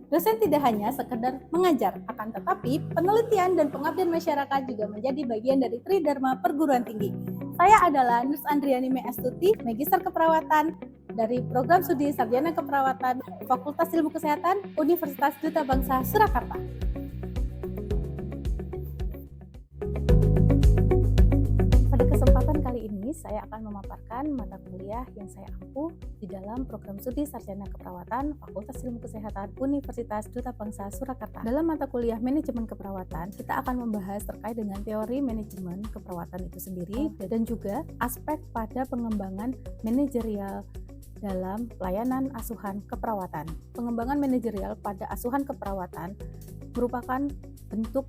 Dosen tidak hanya sekedar mengajar, akan tetapi penelitian dan pengabdian masyarakat juga menjadi bagian dari Tridharma Perguruan Tinggi. Saya adalah Nurs Andriani Meastuti, Magister Keperawatan dari Program Studi Sarjana Keperawatan Fakultas Ilmu Kesehatan Universitas Duta Bangsa Surakarta. Pada kesempatan kali ini, saya akan memaparkan mata kuliah yang saya ampuh di dalam Program Studi Sarjana Keperawatan Fakultas Ilmu Kesehatan Universitas Duta Bangsa Surakarta. Dalam mata kuliah Manajemen Keperawatan, kita akan membahas terkait dengan teori manajemen keperawatan itu sendiri dan juga aspek pada pengembangan manajerial dalam pelayanan asuhan keperawatan. Pengembangan manajerial pada asuhan keperawatan merupakan bentuk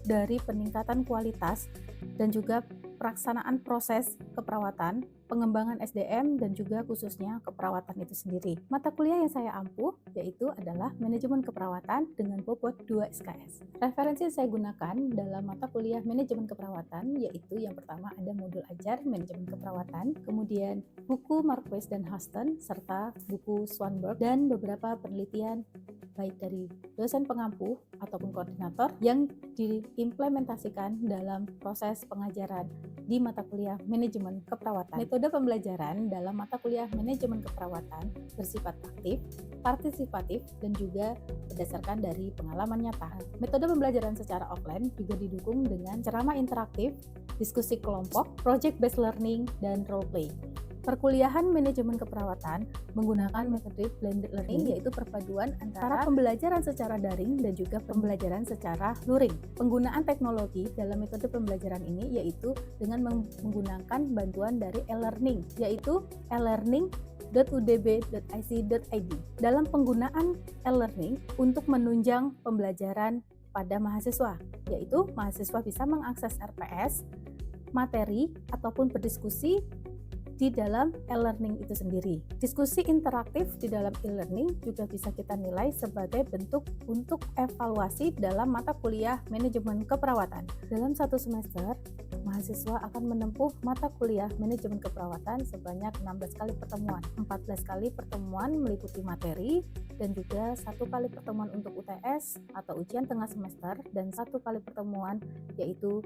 dari peningkatan kualitas dan juga pelaksanaan proses keperawatan, pengembangan SDM, dan juga khususnya keperawatan itu sendiri. Mata kuliah yang saya ampuh yaitu adalah Manajemen Keperawatan dengan bobot 2 SKS. Referensi yang saya gunakan dalam mata kuliah Manajemen Keperawatan yaitu yang pertama ada modul ajar Manajemen Keperawatan, kemudian buku Marquez dan Huston, serta buku Swanberg, dan beberapa penelitian baik dari dosen pengampu ataupun koordinator yang diimplementasikan dalam proses pengajaran di mata kuliah Manajemen Keperawatan. Metode pembelajaran dalam mata kuliah Manajemen Keperawatan bersifat aktif, partisipatif, dan juga berdasarkan dari pengalaman nyata. Metode pembelajaran secara offline juga didukung dengan ceramah interaktif, diskusi kelompok, project-based learning, dan role play. Perkuliahan Manajemen Keperawatan menggunakan metode blended learning, yaitu perpaduan antara pembelajaran secara daring dan juga pembelajaran secara luring. Penggunaan teknologi dalam metode pembelajaran ini yaitu dengan menggunakan bantuan dari e-learning, yaitu e-learning.udb.ic.id. Dalam penggunaan e-learning untuk menunjang pembelajaran pada mahasiswa, yaitu mahasiswa bisa mengakses RPS, materi, ataupun berdiskusi di dalam e-learning itu sendiri. Diskusi interaktif di dalam e-learning juga bisa kita nilai sebagai bentuk untuk evaluasi dalam mata kuliah Manajemen Keperawatan. Dalam satu semester, mahasiswa akan menempuh mata kuliah Manajemen Keperawatan sebanyak 16 kali pertemuan. 14 kali pertemuan meliputi materi dan juga 1 kali pertemuan untuk UTS atau ujian tengah semester dan 1 kali pertemuan yaitu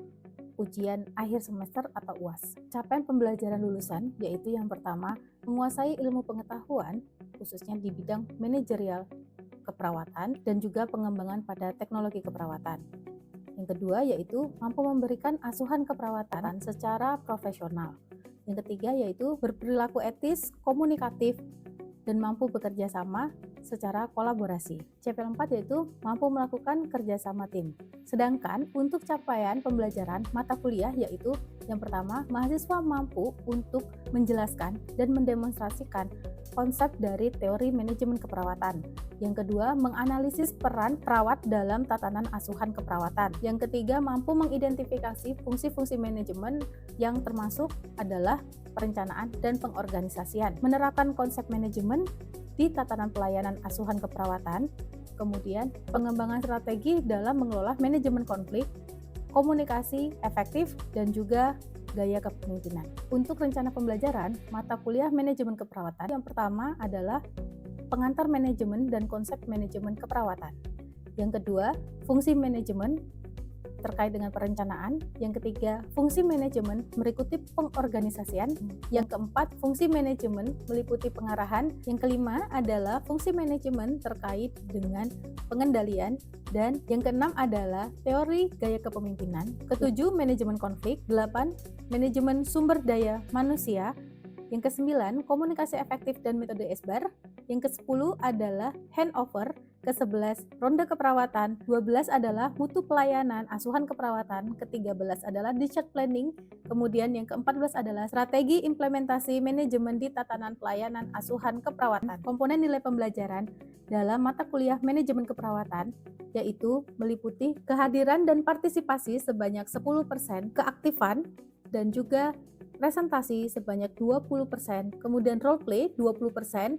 ujian akhir semester atau UAS. Capaian pembelajaran lulusan yaitu yang pertama, menguasai ilmu pengetahuan khususnya di bidang manajerial keperawatan dan juga pengembangan pada teknologi keperawatan. Yang kedua yaitu mampu memberikan asuhan keperawatan secara profesional. Yang ketiga yaitu berperilaku etis, komunikatif, dan mampu bekerja sama secara kolaborasi. CPL 4 yaitu mampu melakukan kerjasama tim. Sedangkan untuk capaian pembelajaran mata kuliah yaitu yang pertama, mahasiswa mampu untuk menjelaskan dan mendemonstrasikan konsep dari teori manajemen keperawatan. Yang kedua, menganalisis peran perawat dalam tatanan asuhan keperawatan. Yang ketiga, mampu mengidentifikasi fungsi-fungsi manajemen yang termasuk adalah perencanaan dan pengorganisasian. Menerapkan konsep manajemen di tatanan pelayanan asuhan keperawatan, kemudian pengembangan strategi dalam mengelola manajemen konflik, komunikasi efektif, dan juga gaya kepemimpinan. Untuk rencana pembelajaran, mata kuliah manajemen keperawatan yang pertama adalah pengantar manajemen dan konsep manajemen keperawatan. Yang kedua, fungsi manajemen terkait dengan perencanaan. Yang ketiga, fungsi manajemen meliputi pengorganisasian. Yang keempat, fungsi manajemen meliputi pengarahan. Yang kelima adalah fungsi manajemen terkait dengan pengendalian. Dan yang keenam adalah teori gaya kepemimpinan. Ketujuh, manajemen konflik. 8, manajemen sumber daya manusia. Yang kesembilan, komunikasi efektif dan metode SBAR. Yang ke-10 adalah handover. Ke-11, ronde keperawatan. 12 adalah mutu pelayanan asuhan keperawatan. Ke-13 adalah discharge planning. Kemudian yang ke-14 adalah strategi implementasi manajemen di tatanan pelayanan asuhan keperawatan. Komponen nilai pembelajaran dalam mata kuliah manajemen keperawatan yaitu meliputi kehadiran dan partisipasi sebanyak 10%, keaktifan dan juga presentasi sebanyak 20%, kemudian role play 20%,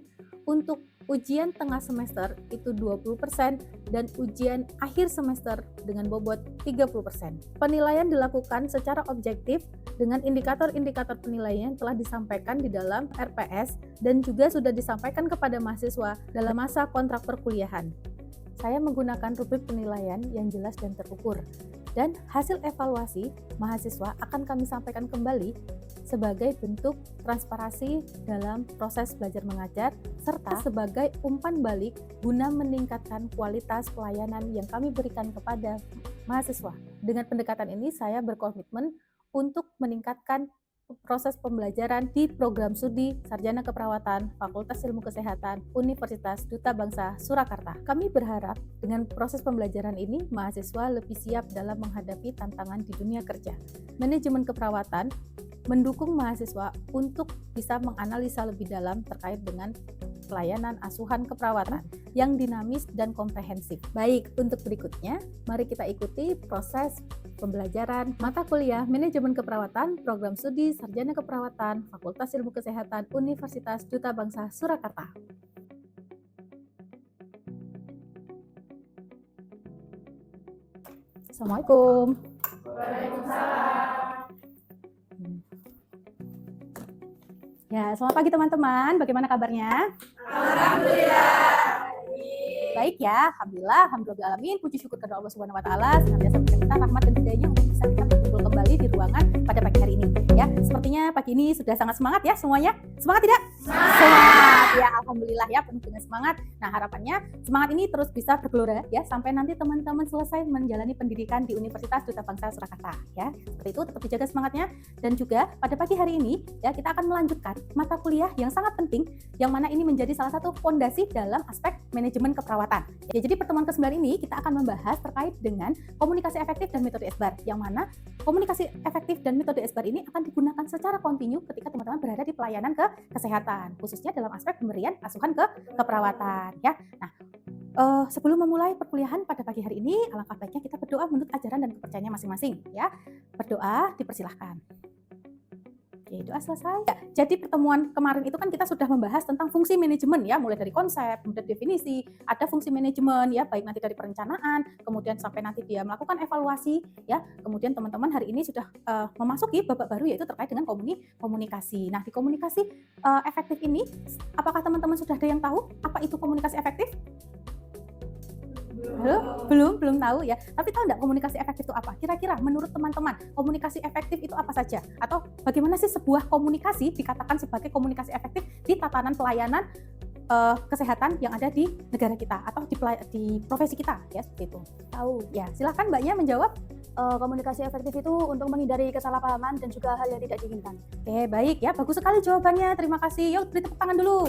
untuk ujian tengah semester itu 20% dan ujian akhir semester dengan bobot 30%. Penilaian dilakukan secara objektif dengan indikator-indikator penilaian yang telah disampaikan di dalam RPS dan juga sudah disampaikan kepada mahasiswa dalam masa kontrak perkuliahan. saya menggunakan rubrik penilaian yang jelas dan terukur. Dan hasil evaluasi mahasiswa akan kami sampaikan kembali sebagai bentuk transparansi dalam proses belajar mengajar serta sebagai umpan balik guna meningkatkan kualitas pelayanan yang kami berikan kepada mahasiswa. Dengan pendekatan ini saya berkomitmen untuk meningkatkan proses pembelajaran di program studi Sarjana Keperawatan Fakultas Ilmu Kesehatan Universitas Duta Bangsa Surakarta. Kami berharap dengan proses pembelajaran ini mahasiswa lebih siap dalam menghadapi tantangan di dunia kerja. Manajemen keperawatan mendukung mahasiswa untuk bisa menganalisa lebih dalam terkait dengan pelayanan asuhan keperawatan yang dinamis dan komprehensif. Baik, untuk berikutnya, mari kita ikuti proses pembelajaran mata kuliah Manajemen Keperawatan Program Studi Sarjana Keperawatan Fakultas Ilmu Kesehatan Universitas Duta Bangsa Surakarta. Assalamualaikum. Waalaikumsalam. Ya, selamat pagi teman-teman. Bagaimana kabarnya? Alhamdulillah. Baik ya, alhamdulillah, puji syukur kepada Allah Subhanahu wa taala, senantiasa memberikan rahmat dan hidayahnya untuk bisa kita berkumpul kembali di ruangan pada pagi hari ini. Ya, sepertinya pagi ini sudah sangat semangat ya semuanya. Semangat tidak? Semangat. Ya, alhamdulillah ya, penuh dengan semangat. Nah, harapannya semangat ini terus bisa bergelora ya sampai nanti teman-teman selesai menjalani pendidikan di Universitas Duta Bangsa Surakarta ya. Seperti itu, tetap dijaga semangatnya dan juga pada pagi hari ini ya kita akan melanjutkan mata kuliah yang sangat penting yang mana ini menjadi salah satu fondasi dalam aspek manajemen keperawatan. Ya, jadi pertemuan ke-9 ini kita akan membahas terkait dengan komunikasi efektif dan metode SBAR, yang mana komunikasi efektif dan metode SBAR ini akan digunakan secara kontinu ketika teman-teman berada di pelayanan kesehatan, khususnya dalam aspek pemberian asuhan keperawatan. Ya, nah sebelum memulai perkuliahan pada pagi hari ini, alangkah baiknya kita berdoa menurut ajaran dan kepercayaannya masing-masing. Ya, berdoa dipersilahkan. Oke, doa selesai. Ya, jadi pertemuan kemarin itu kan kita sudah membahas tentang fungsi manajemen ya, mulai dari konsep, kemudian definisi, ada fungsi manajemen ya, baik nanti dari perencanaan, kemudian sampai nanti dia melakukan evaluasi ya. Kemudian teman-teman hari ini sudah memasuki babak baru yaitu terkait dengan komunikasi. Nah, di komunikasi efektif ini, apakah teman-teman sudah ada yang tahu apa itu komunikasi efektif? Belum tahu ya. Tapi tahu nggak komunikasi efektif itu apa? Kira-kira menurut teman-teman komunikasi efektif itu apa saja? Atau bagaimana sih sebuah komunikasi dikatakan sebagai komunikasi efektif di tatanan pelayanan kesehatan yang ada di negara kita atau di profesi kita ya, seperti itu. Tahu ya? Silakan Mbaknya menjawab. Komunikasi efektif itu untuk menghindari kesalahpahaman dan juga hal yang tidak diinginkan. Oke, baik ya, bagus sekali jawabannya. Terima kasih. Yuk, beri tepuk tangan dulu.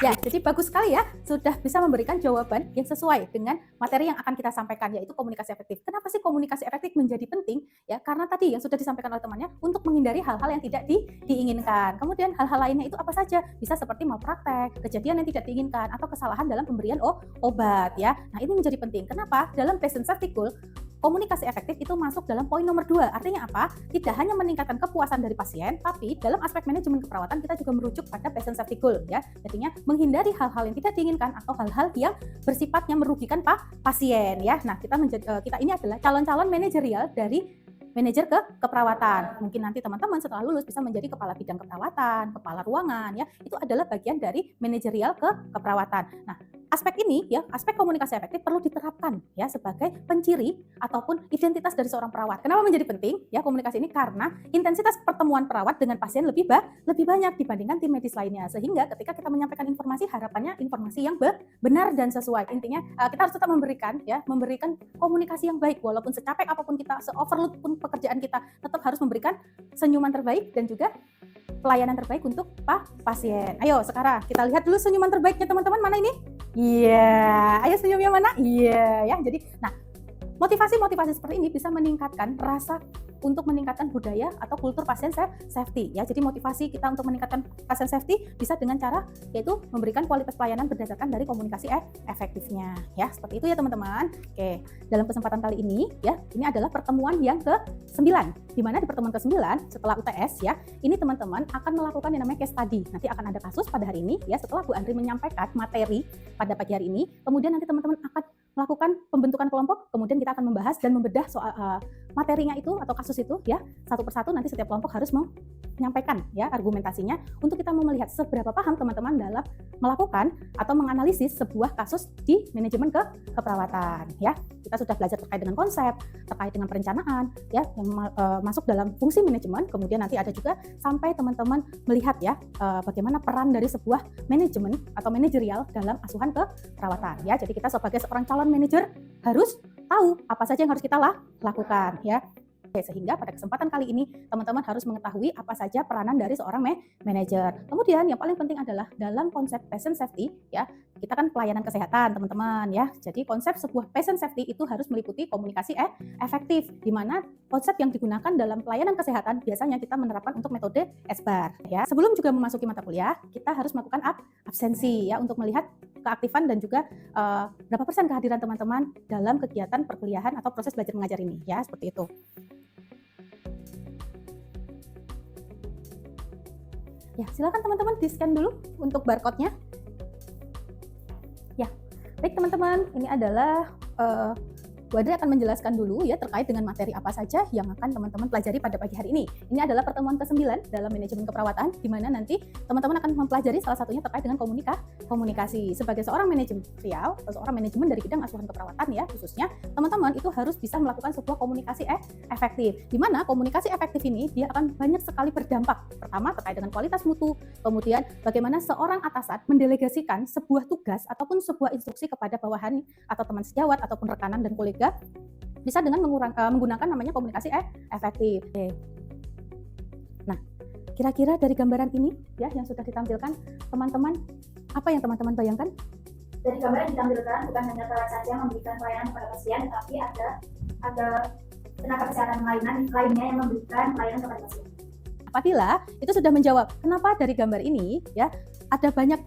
Ya, jadi bagus sekali ya, sudah bisa memberikan jawaban yang sesuai dengan materi yang akan kita sampaikan, yaitu komunikasi efektif. Kenapa sih komunikasi efektif menjadi penting? Ya, karena tadi yang sudah disampaikan oleh temannya untuk menghindari hal-hal yang tidak diinginkan. Kemudian hal-hal lainnya itu apa saja? Bisa seperti malpraktek, kejadian yang tidak diinginkan, atau kesalahan dalam pemberian obat ya. Nah, ini menjadi penting. Kenapa? Dalam Patient Safety Goal, komunikasi efektif itu masuk dalam poin nomor 2. Artinya apa? Tidak hanya meningkatkan kepuasan dari pasien, tapi dalam aspek manajemen keperawatan kita juga merujuk pada Patient Safety Goal ya. Jadinya menghindari hal-hal yang tidak diinginkan atau hal-hal yang bersifatnya merugikan pasien ya. Nah, kita ini adalah calon-calon manajerial dari manajer keperawatan. Mungkin nanti teman-teman setelah lulus bisa menjadi kepala bidang keperawatan, kepala ruangan ya. Itu adalah bagian dari manajerial keperawatan. Nah, aspek ini ya, aspek komunikasi efektif perlu diterapkan ya sebagai penciri ataupun identitas dari seorang perawat. Kenapa menjadi penting ya komunikasi ini? Karena intensitas pertemuan perawat dengan pasien lebih banyak dibandingkan tim medis lainnya. Sehingga ketika kita menyampaikan informasi, harapannya informasi yang benar dan sesuai. Intinya kita harus tetap memberikan komunikasi yang baik, walaupun secapek apapun kita, se-overload pun pekerjaan kita, tetap harus memberikan senyuman terbaik dan juga pelayanan terbaik untuk pasien. Ayo sekarang kita lihat dulu senyuman terbaiknya teman-teman, mana ini? Iya, ayo senyumnya mana? Iya ya. Jadi, nah, motivasi seperti ini bisa meningkatkan rasa untuk meningkatkan budaya atau kultur pasien safety ya. Jadi motivasi kita untuk meningkatkan pasien safety bisa dengan cara yaitu memberikan kualitas pelayanan berdasarkan dari komunikasi efektifnya ya. Seperti itu ya teman-teman. Oke, dalam kesempatan kali ini ya, ini adalah pertemuan yang ke-9. Di mana di pertemuan ke-9 setelah UTS ya, ini teman-teman akan melakukan yang namanya case study. Nanti akan ada kasus pada hari ini ya, setelah Bu Andri menyampaikan materi pada pagi hari ini. Kemudian nanti teman-teman akan melakukan pembentukan kelompok, kemudian kita akan membahas dan membedah soal materinya itu atau kasus itu ya satu persatu nanti setiap kelompok harus menyampaikan ya argumentasinya untuk kita mau melihat seberapa paham teman-teman dalam melakukan atau menganalisis sebuah kasus di manajemen keperawatan ya. Kita sudah belajar terkait dengan konsep, terkait dengan perencanaan ya yang masuk dalam fungsi manajemen. Kemudian nanti ada juga sampai teman-teman melihat ya bagaimana peran dari sebuah manajemen atau manajerial dalam asuhan keperawatan ya. Jadi kita sebagai seorang calon manajer harus tahu apa saja yang harus kita lakukan ya. Sehingga pada kesempatan kali ini teman-teman harus mengetahui apa saja peranan dari seorang manajer. Kemudian yang paling penting adalah dalam konsep patient safety ya, kita kan pelayanan kesehatan teman-teman ya. Jadi konsep sebuah patient safety itu harus meliputi komunikasi efektif, di mana konsep yang digunakan dalam pelayanan kesehatan biasanya kita menerapkan untuk metode SBAR ya. Sebelum juga memasuki mata kuliah, kita harus melakukan absensi ya untuk melihat keaktifan dan juga berapa persen kehadiran teman-teman dalam kegiatan perkuliahan atau proses belajar mengajar ini ya, seperti itu. Ya, silakan teman-teman di-scan dulu untuk barcode-nya. Ya, baik teman-teman, ini adalah Bu Andri akan menjelaskan dulu ya terkait dengan materi apa saja yang akan teman-teman pelajari pada pagi hari ini. Ini adalah pertemuan ke-9 dalam manajemen keperawatan, di mana nanti teman-teman akan mempelajari salah satunya terkait dengan komunikasi. Sebagai seorang manajerial atau seorang manajemen dari bidang asuhan keperawatan ya khususnya, teman-teman itu harus bisa melakukan sebuah komunikasi efektif. Di mana komunikasi efektif ini dia akan banyak sekali berdampak. Pertama terkait dengan kualitas mutu, kemudian bagaimana seorang atasan mendelegasikan sebuah tugas ataupun sebuah instruksi kepada bawahan atau teman sejawat ataupun rekanan dan kolega bisa dengan menggunakan namanya komunikasi efektif. Nah, kira-kira dari gambaran ini ya yang sudah ditampilkan teman-teman, apa yang teman-teman bayangkan? Dari gambar yang ditampilkan bukan hanya perawat saja memberikan pelayanan kepada pasien, tapi ada tenaga kesehatan lainnya yang memberikan pelayanan kepada pasien. Apabila itu sudah menjawab, kenapa dari gambar ini ya ada banyak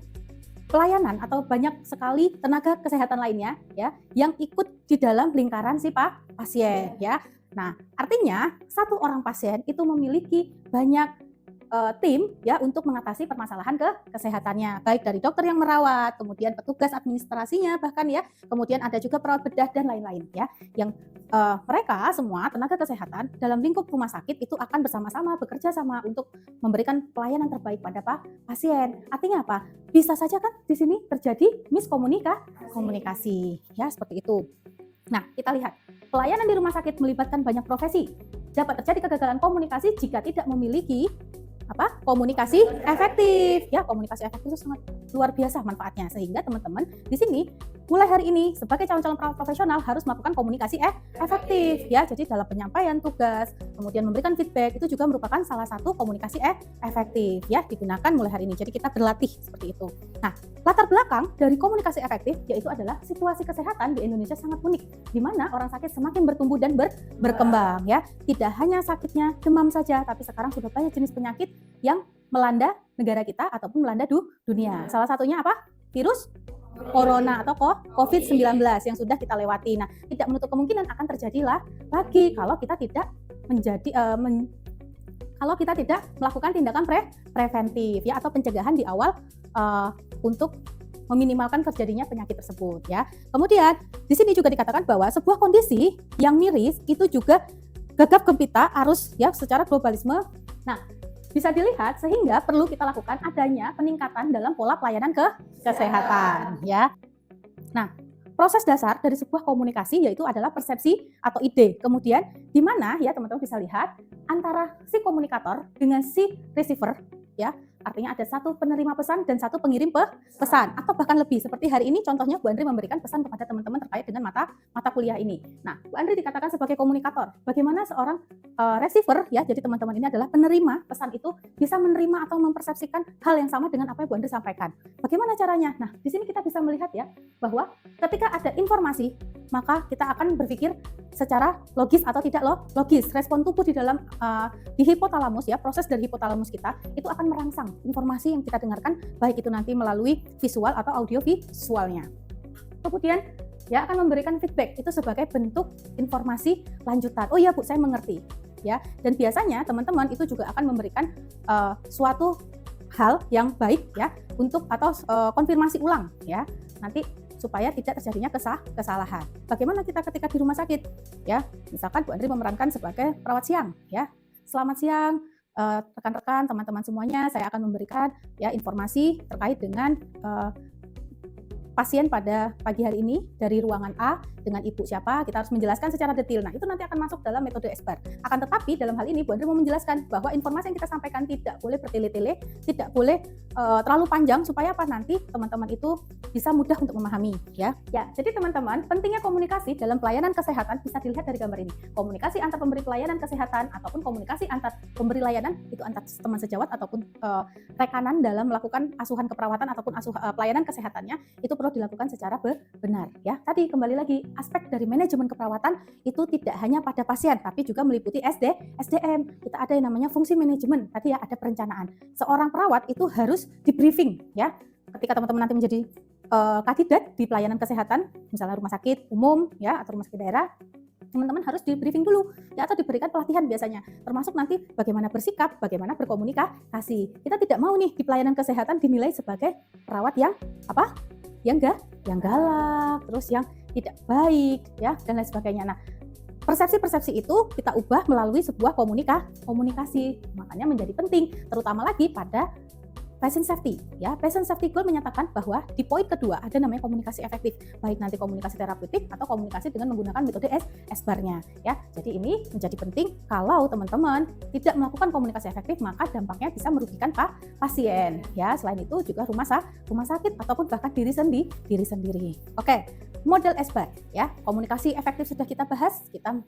pelayanan atau banyak sekali tenaga kesehatan lainnya ya yang ikut di dalam lingkaran si pasien ya. Nah, artinya satu orang pasien itu memiliki banyak tim ya untuk mengatasi permasalahan kesehatannya, baik dari dokter yang merawat, kemudian petugas administrasinya bahkan ya, kemudian ada juga perawat bedah dan lain-lain ya, yang mereka semua tenaga kesehatan dalam lingkup rumah sakit itu akan bersama-sama bekerja sama untuk memberikan pelayanan terbaik pada pasien. Artinya apa? Bisa saja kan di sini terjadi miskomunikasi ya, seperti itu. Nah, kita lihat pelayanan di rumah sakit melibatkan banyak profesi. Dapat terjadi kegagalan komunikasi jika tidak memiliki komunikasi efektif ya. Komunikasi efektif itu sangat luar biasa manfaatnya, sehingga teman-teman di sini mulai hari ini sebagai calon-calon perawat profesional harus melakukan komunikasi efektif ya. Jadi dalam penyampaian tugas, kemudian memberikan feedback itu juga merupakan salah satu komunikasi efektif ya, digunakan mulai hari ini. Jadi kita berlatih seperti itu. Nah, latar belakang dari komunikasi efektif yaitu adalah situasi kesehatan di Indonesia sangat unik, di mana orang sakit semakin bertumbuh dan berkembang ya. Tidak hanya sakitnya demam saja, tapi sekarang sudah banyak jenis penyakit yang melanda negara kita ataupun melanda dunia. Salah satunya apa? Virus Corona atau COVID-19 yang sudah kita lewati. Nah, tidak menutup kemungkinan akan terjadi lagi kalau kita tidak kalau kita tidak melakukan tindakan preventif ya atau pencegahan di awal untuk meminimalkan terjadinya penyakit tersebut ya. Kemudian di sini juga dikatakan bahwa sebuah kondisi yang miris itu juga gagap gempita arus ya secara globalisme. Nah, bisa dilihat sehingga perlu kita lakukan adanya peningkatan dalam pola pelayanan kesehatan ya. Nah, proses dasar dari sebuah komunikasi yaitu adalah persepsi atau ide. Kemudian di mana ya teman-teman bisa lihat antara si komunikator dengan si receiver ya. Artinya ada satu penerima pesan dan satu pengirim pesan, atau bahkan lebih. Seperti hari ini contohnya Bu Andri memberikan pesan kepada teman-teman terkait dengan mata kuliah ini. Nah, Bu Andri dikatakan sebagai komunikator. Bagaimana seorang receiver ya, jadi teman-teman ini adalah penerima pesan itu bisa menerima atau mempersepsikan hal yang sama dengan apa yang Bu Andri sampaikan. Bagaimana caranya? Nah, di sini kita bisa melihat ya bahwa ketika ada informasi, maka kita akan berpikir secara logis atau tidak logis. Respon tubuh di dalam di hipotalamus ya, proses dari hipotalamus kita itu akan merangsang informasi yang kita dengarkan, baik itu nanti melalui visual atau audio visualnya. Kemudian ya akan memberikan feedback itu sebagai bentuk informasi lanjutan. Oh iya Bu, saya mengerti ya. Dan biasanya teman-teman itu juga akan memberikan suatu hal yang baik ya untuk atau konfirmasi ulang ya. Nanti supaya tidak terjadinya kesalahan. Bagaimana kita ketika di rumah sakit? Ya, misalkan Bu Andri memerankan sebagai perawat siang, ya. Selamat siang, rekan-rekan, teman-teman semuanya. Saya akan memberikan ya informasi terkait dengan pasien pada pagi hari ini dari ruangan A dengan ibu siapa, kita harus menjelaskan secara detail. Nah, itu nanti akan masuk dalam metode SBAR. Akan tetapi dalam hal ini Bu Andri mau menjelaskan bahwa informasi yang kita sampaikan tidak boleh bertele-tele, tidak boleh terlalu panjang supaya apa nanti teman-teman itu bisa mudah untuk memahami ya. Ya, jadi teman-teman, pentingnya komunikasi dalam pelayanan kesehatan bisa dilihat dari gambar ini. Komunikasi antar pemberi pelayanan kesehatan ataupun komunikasi antar pemberi layanan itu antar teman sejawat ataupun rekanan dalam melakukan asuhan keperawatan ataupun pelayanan kesehatannya itu perlu dilakukan secara benar ya. Tadi kembali lagi aspek dari manajemen keperawatan itu tidak hanya pada pasien tapi juga meliputi SDM. Kita ada yang namanya fungsi manajemen. Tadi ya ada perencanaan. Seorang perawat itu harus di briefing ya. Ketika teman-teman nanti menjadi kandidat di pelayanan kesehatan, misalnya rumah sakit umum ya atau rumah sakit daerah, teman-teman harus di briefing dulu ya atau diberikan pelatihan biasanya, termasuk nanti bagaimana bersikap, bagaimana berkomunikasi. Kita tidak mau nih di pelayanan kesehatan dinilai sebagai perawat yang apa? Yang galak, terus yang tidak baik ya dan lain sebagainya. Nah, persepsi-persepsi itu kita ubah melalui sebuah komunikasi. Makanya menjadi penting terutama lagi pada patient safety ya. Patient safety goal menyatakan bahwa di poin kedua ada namanya komunikasi efektif, baik nanti komunikasi terapeutik atau komunikasi dengan menggunakan metode SBAR-nya ya. Jadi ini menjadi penting kalau teman-teman tidak melakukan komunikasi efektif maka dampaknya bisa merugikan pasien ya. Selain itu juga rumah sakit ataupun bahkan diri sendiri. Oke, model SBAR ya. Komunikasi efektif sudah kita bahas, kita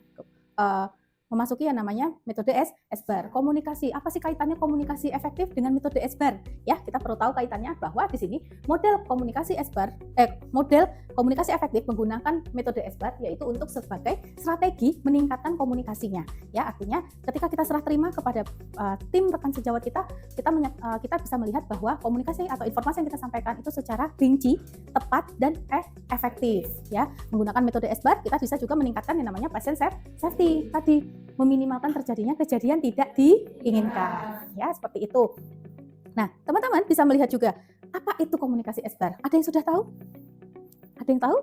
memasuki yang namanya metode SBAR. Komunikasi, apa sih kaitannya komunikasi efektif dengan metode SBAR? Ya, kita perlu tahu kaitannya bahwa di sini model komunikasi efektif menggunakan metode SBAR yaitu untuk sebagai strategi meningkatkan komunikasinya. Ya, artinya ketika kita serah terima kepada tim rekan sejawat kita bisa melihat bahwa komunikasi atau informasi yang kita sampaikan itu secara rinci, tepat dan efektif. Ya, menggunakan metode SBAR kita bisa juga meningkatkan yang namanya patient safety tadi, meminimalkan terjadinya kejadian tidak diinginkan ya, seperti itu. Nah, teman-teman bisa melihat juga apa itu komunikasi SBAR. Ada yang sudah tahu? Ada yang tahu?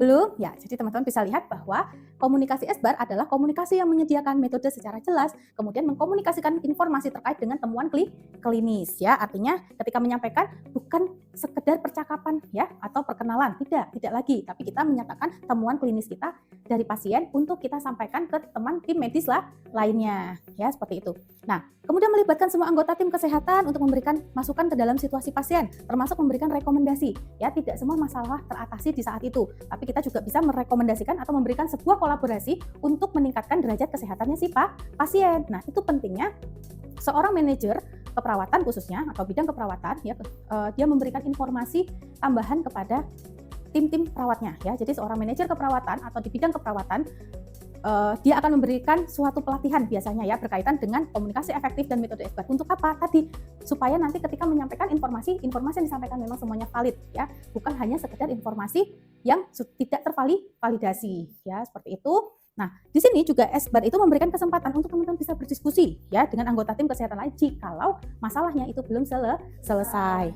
Belum? Ya, jadi teman-teman bisa lihat bahwa komunikasi SBAR adalah komunikasi yang menyediakan metode secara jelas, kemudian mengkomunikasikan informasi terkait dengan temuan klinis ya. Artinya ketika menyampaikan bukan sekedar percakapan ya atau perkenalan, tidak lagi, tapi kita menyatakan temuan klinis kita dari pasien untuk kita sampaikan ke teman tim medis lainnya ya, seperti itu. Nah, kemudian melibatkan semua anggota tim kesehatan untuk memberikan masukan ke dalam situasi pasien, termasuk memberikan rekomendasi ya. Tidak semua masalah teratasi di saat itu, tapi kita juga bisa merekomendasikan atau memberikan sebuah kolaborasi untuk meningkatkan derajat kesehatannya si pasien. Nah, itu pentingnya seorang manajer keperawatan khususnya atau bidang keperawatan ya, dia memberikan informasi tambahan kepada tim-tim perawatnya ya. Jadi seorang manajer keperawatan atau di bidang keperawatan dia akan memberikan suatu pelatihan biasanya ya berkaitan dengan komunikasi efektif dan metode SBAR. Untuk apa? Tadi supaya nanti ketika menyampaikan informasi yang disampaikan memang semuanya valid ya, bukan hanya sekedar informasi yang tidak tervalidasi ya, seperti itu. Nah, di sini juga SBAR itu memberikan kesempatan untuk teman-teman bisa berdiskusi ya dengan anggota tim kesehatan lain jikalau masalahnya itu belum selesai.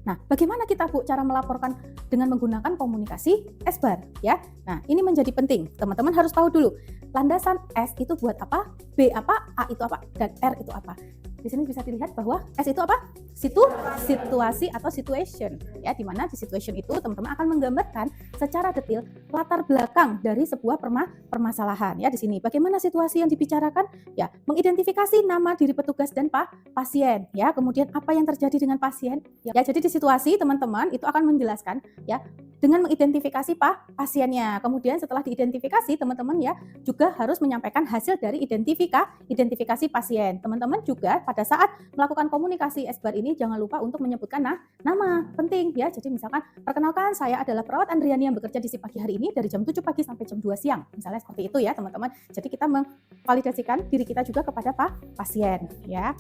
Nah, bagaimana kita Bu cara melaporkan dengan menggunakan komunikasi SBAR ya? Nah, ini menjadi penting. Teman-teman harus tahu dulu landasan S itu buat apa, B apa, A itu apa, dan R itu apa. Di sini bisa dilihat bahwa S itu apa? Situasi atau situation ya, di mana di situation itu teman-teman akan menggambarkan secara detail latar belakang dari sebuah permasalahan ya. Di sini bagaimana situasi yang dibicarakan ya, mengidentifikasi nama diri petugas dan pasien ya, kemudian apa yang terjadi dengan pasien ya. Jadi di situasi teman-teman itu akan menjelaskan ya dengan mengidentifikasi pasiennya. Kemudian setelah diidentifikasi teman-teman ya juga harus menyampaikan hasil dari identifikasi pasien. Teman-teman juga pada saat melakukan komunikasi SBAR ini jangan lupa untuk menyebutkan nama, penting ya. Jadi misalkan perkenalkan saya adalah perawat Andriani yang bekerja di si pagi hari ini dari jam 7 pagi sampai jam 2 siang. Misalnya seperti itu ya teman-teman. Jadi kita memvalidasikan diri kita juga kepada pasien ya.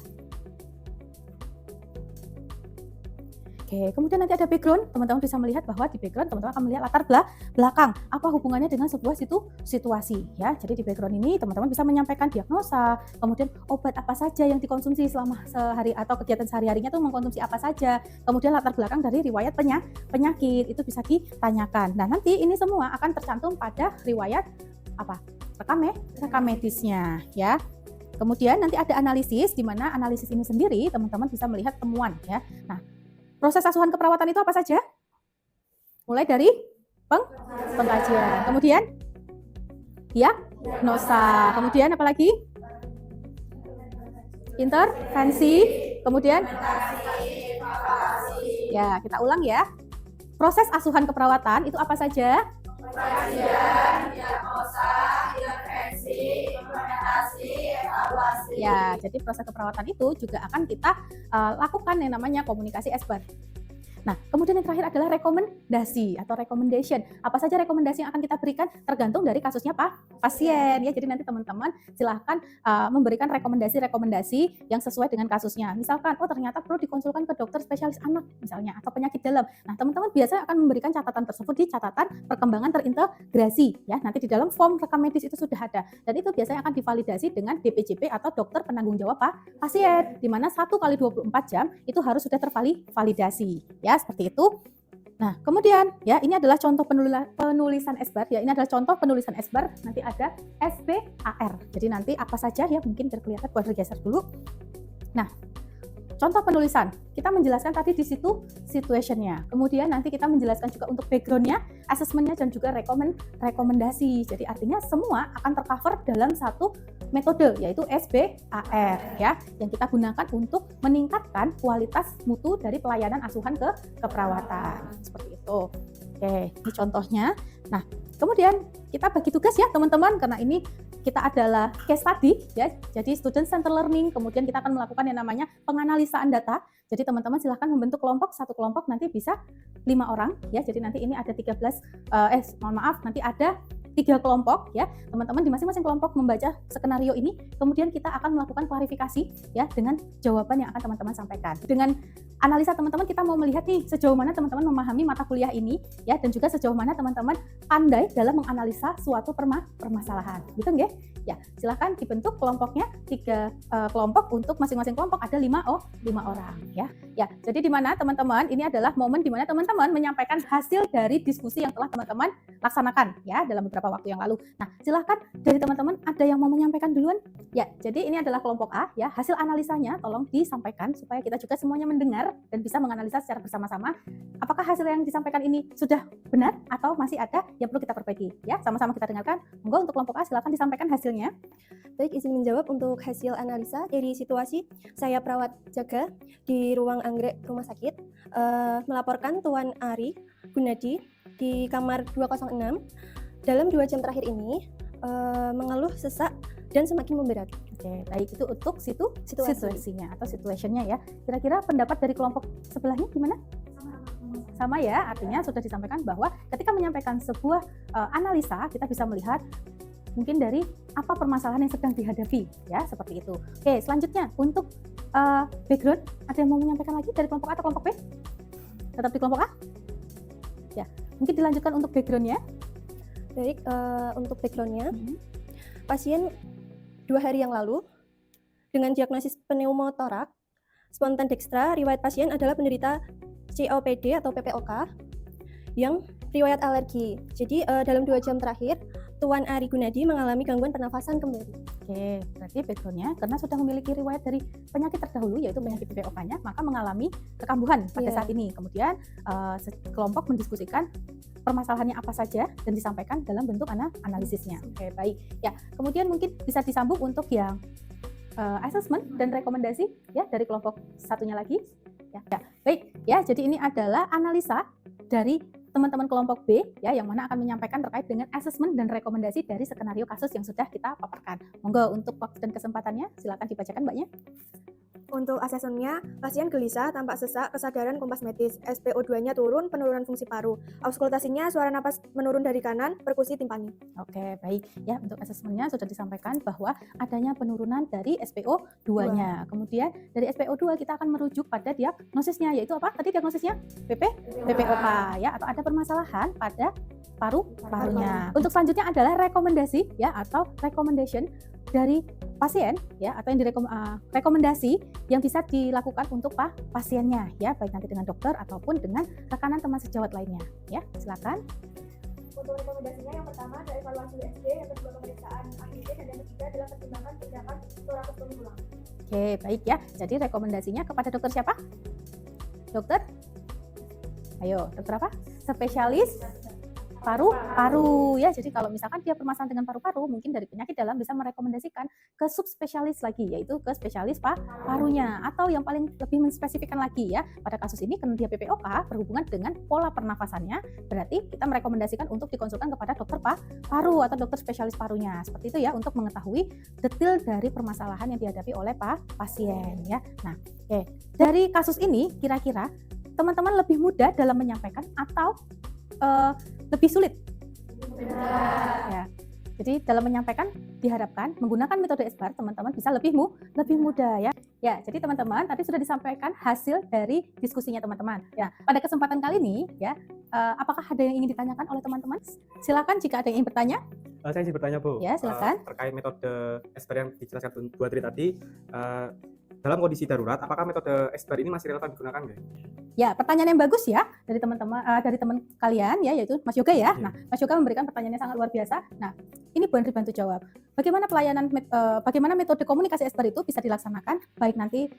Oke, kemudian nanti ada background, teman-teman bisa melihat bahwa di background teman-teman akan melihat latar belakang, apa hubungannya dengan sebuah situasi ya. Jadi di background ini teman-teman bisa menyampaikan diagnosa, kemudian obat apa saja yang dikonsumsi selama sehari atau kegiatan sehari-harinya itu mengkonsumsi apa saja, kemudian latar belakang dari riwayat penyakit itu bisa ditanyakan. Nah, nanti ini semua akan tercantum pada riwayat rekam medisnya ya. Kemudian nanti ada analisis, di mana analisis ini sendiri teman-teman bisa melihat temuan ya. Nah, proses asuhan keperawatan itu apa saja? Mulai dari pengkajian, kemudian diagnosa, kemudian apa lagi? Intervensi, kemudian ya, kita ulang ya. Proses asuhan keperawatan itu apa saja? Pengkajian, diagnosa, intervensi, implementasi, evaluasi. Ya, jadi proses keperawatan itu juga akan kita lakukan yang namanya komunikasi SBAR. Nah, kemudian yang terakhir adalah rekomendasi atau recommendation. Apa saja rekomendasi yang akan kita berikan tergantung dari kasusnya pasien ya. Jadi nanti teman-teman silahkan memberikan rekomendasi yang sesuai dengan kasusnya. Misalkan, oh ternyata perlu dikonsulkan ke dokter spesialis anak misalnya atau penyakit dalam. Nah, teman-teman biasanya akan memberikan catatan tersebut di catatan perkembangan terintegrasi ya. Nanti di dalam form rekam medis itu sudah ada. Dan itu biasanya akan divalidasi dengan DPJP atau dokter penanggung jawab pasien, di mana 1 kali 24 jam itu harus sudah tervalidasi ya. Seperti itu. Nah, kemudian ya ini adalah contoh penulisan SBAR ya. Ini adalah contoh penulisan SBAR. Nanti ada SBAR. Jadi nanti apa saja ya, mungkin kelihatan, boleh geser dulu. Nah, contoh penulisan, kita menjelaskan tadi di situ situationnya. Kemudian nanti kita menjelaskan juga untuk backgroundnya, assessmentnya, dan juga rekomendasi. Jadi artinya semua akan tercover dalam satu metode, yaitu SBAR ya, yang kita gunakan untuk meningkatkan kualitas mutu dari pelayanan asuhan keperawatan. Seperti itu. Oke, ini contohnya. Nah, kemudian kita bagi tugas ya teman-teman, karena ini kita adalah case study ya, jadi student center learning. Kemudian kita akan melakukan yang namanya penganalisaan data. Jadi teman-teman silahkan membentuk kelompok, satu kelompok nanti bisa 5 orang ya. Jadi nanti ini ada 13 nanti ada 3 kelompok ya. Teman-teman di masing-masing kelompok membaca skenario ini, kemudian kita akan melakukan klarifikasi ya dengan jawaban yang akan teman-teman sampaikan. Dengan analisa teman-teman, kita mau melihat nih sejauh mana teman-teman memahami mata kuliah ini ya, dan juga sejauh mana teman-teman pandai dalam menganalisa suatu permasalahan. Gitu nggih? Ya, silakan dibentuk kelompoknya 3 kelompok, untuk masing-masing kelompok ada 5 orang ya. Ya, jadi di mana teman-teman ini adalah momen di mana teman-teman menyampaikan hasil dari diskusi yang telah teman-teman laksanakan ya dalam beberapa waktu yang lalu. Nah, silakan dari teman-teman ada yang mau menyampaikan duluan? Ya, jadi ini adalah kelompok A ya. Hasil analisanya tolong disampaikan supaya kita juga semuanya mendengar dan bisa menganalisa secara bersama-sama apakah hasil yang disampaikan ini sudah benar atau masih ada yang perlu kita perbaiki ya. Sama-sama kita dengarkan. Monggo untuk kelompok A silakan disampaikan hasilnya. Baik, izin menjawab untuk hasil analisa dari situasi saya perawat jaga di ruang anggrek rumah sakit, melaporkan Tuan Ari Gunadi di kamar 206 dalam 2 jam terakhir ini mengeluh sesak dan semakin memberat. Oke, baik, itu untuk situasinya atau situationnya ya. Kira-kira pendapat dari kelompok sebelahnya gimana? Sama ya, artinya sudah disampaikan bahwa ketika menyampaikan sebuah analisa, kita bisa melihat mungkin dari apa permasalahan yang sedang dihadapi ya, seperti itu. Oke, selanjutnya untuk background, ada yang mau menyampaikan lagi dari kelompok A atau kelompok B? Tetap di kelompok A? Ya, mungkin dilanjutkan untuk backgroundnya. Baik, untuk backgroundnya, pasien 2 hari yang lalu dengan diagnosis pneumotorak spontan dextra. Riwayat pasien adalah penderita COPD atau PPOK yang riwayat alergi. Jadi dalam 2 jam terakhir Tuan Ari Gunadi mengalami gangguan pernafasan kembali. Oke, berarti backgroundnya karena sudah memiliki riwayat dari penyakit terdahulu yaitu penyakit PPOK-nya, maka mengalami kekambuhan pada saat ini. Kemudian kelompok mendiskusikan permasalahannya apa saja dan disampaikan dalam bentuk analisisnya. Oke, baik. Ya, kemudian mungkin bisa disambung untuk yang assessment dan rekomendasi ya dari kelompok satunya lagi. Ya, baik. Ya, jadi ini adalah analisa dari teman-teman kelompok B ya, yang mana akan menyampaikan terkait dengan assessment dan rekomendasi dari skenario kasus yang sudah kita paparkan. Monggo untuk waktu dan kesempatannya silakan dibacakan Mbaknya. Untuk asesmennya, pasien gelisah, tampak sesak, kesadaran kompas medis, SpO2-nya turun, penurunan fungsi paru. Auskultasinya suara napas menurun dari kanan, perkusi timpani. Oke, baik. Ya, untuk asesmennya sudah disampaikan bahwa adanya penurunan dari SpO2-nya. Kemudian dari SpO2 kita akan merujuk pada diagnosisnya, yaitu apa? Tadi diagnosisnya PPOK ya, atau ada permasalahan pada paru-parunya. Untuk selanjutnya adalah rekomendasi ya, atau recommendation dari pasien ya, atau yang rekomendasi yang bisa dilakukan untuk pasiennya ya, baik nanti dengan dokter ataupun dengan rekanan teman sejawat lainnya ya. Silakan. Untuk rekomendasinya yang pertama ada evaluasi USG, yang kedua pemeriksaan AKG, dan yang ketiga adalah pertimbangan tindakan torakostomi ulang. Oke, baik ya. Jadi rekomendasinya kepada dokter siapa? Dokter? Ayo, dokter apa? Spesialis paru-paru ya. Jadi kalau misalkan dia permasalahan dengan paru-paru, mungkin dari penyakit dalam bisa merekomendasikan ke subspesialis lagi, yaitu ke spesialis parunya, atau yang paling lebih menspesifikkan lagi ya, pada kasus ini karena dia PPOK berhubungan dengan pola pernafasannya, berarti kita merekomendasikan untuk dikonsulkan kepada dokter paru atau dokter spesialis parunya. Seperti itu ya, untuk mengetahui detail dari permasalahan yang dihadapi oleh pasien ya. Nah, oke. Dari kasus ini kira-kira teman-teman lebih mudah dalam menyampaikan atau lebih sulit? Ya. Jadi dalam menyampaikan diharapkan menggunakan metode SBAR teman-teman bisa lebih mudah ya. Ya, jadi teman-teman tadi sudah disampaikan hasil dari diskusinya teman-teman. Ya, pada kesempatan kali ini ya, apakah ada yang ingin ditanyakan oleh teman-teman? Silakan jika ada yang ingin bertanya. Saya ingin bertanya Bu, Ya, silakan. terkait metode SBAR yang dijelaskan Bu Adri tadi, dalam kondisi darurat, apakah metode SBAR ini masih relevan digunakan nggak? Ya, pertanyaan yang bagus ya dari teman-teman, dari teman kalian ya, yaitu Mas Yoga ya. Nah, Mas Yoga memberikan pertanyaan yang sangat luar biasa. Nah, ini Bu Andri bantu jawab. Bagaimana bagaimana metode komunikasi SBAR itu bisa dilaksanakan baik nanti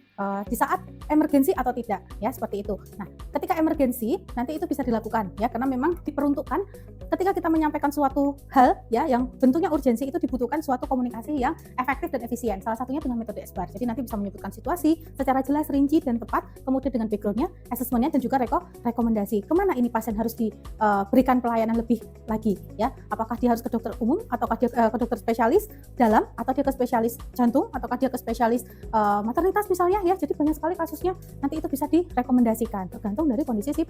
di saat emergensi atau tidak ya, seperti itu. Nah, ketika emergensi nanti itu bisa dilakukan ya, karena memang diperuntukkan ketika kita menyampaikan suatu hal ya yang bentuknya urgensi, itu dibutuhkan suatu komunikasi yang efektif dan efisien. Salah satunya dengan metode SBAR. Jadi nanti bisa menyebutkan situasi secara jelas, rinci dan tepat, kemudian dengan backgroundnya, asesmennya dan juga rekomendasi. Kemana ini pasien harus diberikan pelayanan lebih lagi ya? Apakah dia harus ke dokter umum ataukah dia ke dokter spesialis dalam, atau dia ke spesialis jantung, ataukah dia ke spesialis maternitas misalnya ya. Jadi banyak sekali kasusnya, nanti itu bisa direkomendasikan tergantung dari kondisi si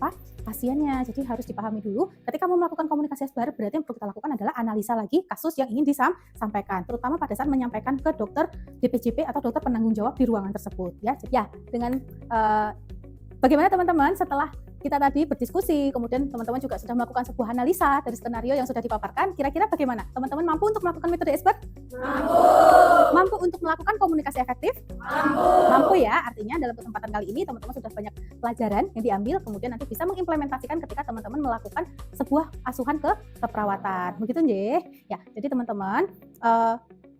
pasiennya. Jadi harus dipahami dulu ketika mau melakukan komunikasi SBAR, berarti yang perlu kita lakukan adalah analisa lagi kasus yang ingin disampaikan, terutama pada saat menyampaikan ke dokter DPJP atau dokter penanggung jawab di ruangan tersebut ya. Ya, dengan bagaimana teman-teman setelah kita tadi berdiskusi, kemudian teman-teman juga sudah melakukan sebuah analisa dari skenario yang sudah dipaparkan, kira-kira bagaimana? Teman-teman mampu untuk melakukan metode SBAR? Mampu untuk melakukan komunikasi efektif? Mampu ya, artinya dalam kesempatan kali ini teman-teman sudah banyak pelajaran yang diambil, kemudian nanti bisa mengimplementasikan ketika teman-teman melakukan sebuah asuhan ke keperawatan. Begitu nggih? Ya, jadi teman-teman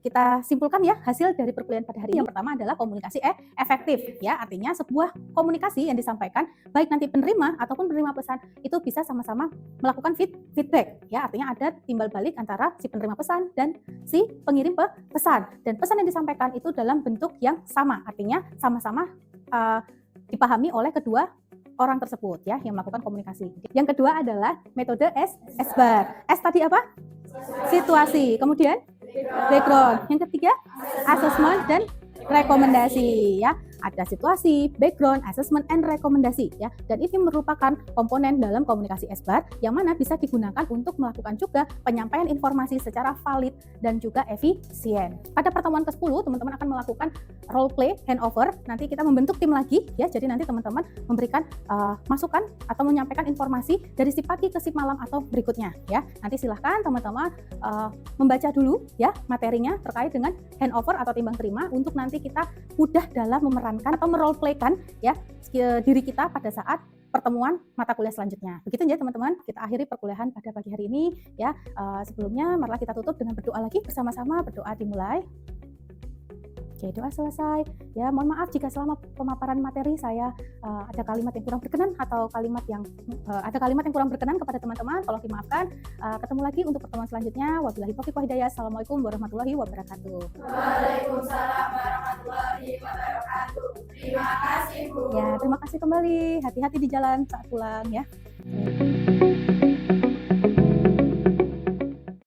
kita simpulkan ya hasil dari perkuliahan pada hari ini. Yang pertama adalah komunikasi efektif ya, artinya sebuah komunikasi yang disampaikan baik nanti penerima ataupun penerima pesan itu bisa sama-sama melakukan feedback ya, artinya ada timbal balik antara si penerima pesan dan si pengirim pesan, dan pesan yang disampaikan itu dalam bentuk yang sama, artinya sama-sama dipahami oleh kedua orang tersebut ya yang melakukan komunikasi. Yang kedua adalah metode SBAR. S tadi apa? Situasi. Kemudian background. Yang ketiga, assessment dan rekomendasi ya. Ada situasi, background, assessment, and rekomendasi ya. Dan ini merupakan komponen dalam komunikasi SBAR yang mana bisa digunakan untuk melakukan juga penyampaian informasi secara valid dan juga efisien. Pada pertemuan ke-10 teman-teman akan melakukan role play handover. Nanti kita membentuk tim lagi ya. Jadi nanti teman-teman memberikan masukan atau menyampaikan informasi dari si pagi ke si malam atau berikutnya ya. Nanti silahkan teman-teman membaca dulu ya materinya terkait dengan handover atau timbang terima, untuk nanti kita mudah dalam memerankan atau meroleplaykan ya diri kita pada saat pertemuan mata kuliah selanjutnya. Begitu ya teman-teman, kita akhiri perkuliahan pada pagi hari ini ya. Sebelumnya marilah kita tutup dengan berdoa lagi bersama-sama. Berdoa dimulai. Oke, doa selesai. Ya, mohon maaf jika selama pemaparan materi saya ada kalimat yang kurang berkenan atau ada kalimat yang kurang berkenan kepada teman-teman, tolong dimaafkan. Ketemu lagi untuk pertemuan selanjutnya. Wabillahi taufiq wal hidayah. Assalamualaikum warahmatullahi wabarakatuh. Waalaikumsalam warahmatullahi wabarakatuh. Terima kasih Bu. Ya, terima kasih kembali. Hati-hati di jalan saat pulang ya.